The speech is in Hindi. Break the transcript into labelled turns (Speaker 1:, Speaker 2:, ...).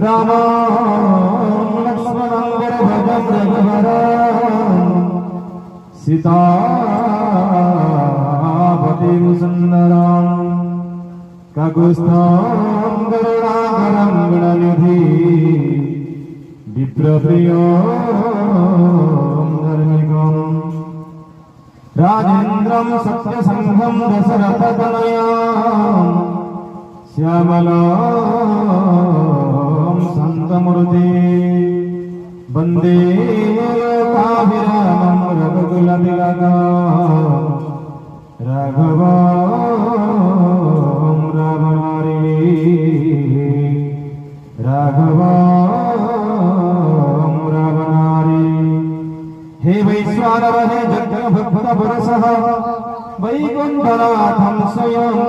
Speaker 1: राम लक्ष्मणं भजं रघुवरं सीतापतिं सुन्दरं काकुत्स्थं करुणाकरं गुणनिधि विप्रप्रियं धर्मिकं राजेन्द्रं सत्यसंघं दशरथतनयं श्यामलं सन्तमूर्ति वन्दे लोकाभिरामं रघुकुलतिलकं राघवं रावणारी हे वैश्वानर हे जगभक्त पुरुषः वैकुण्ठनाथं स्वयं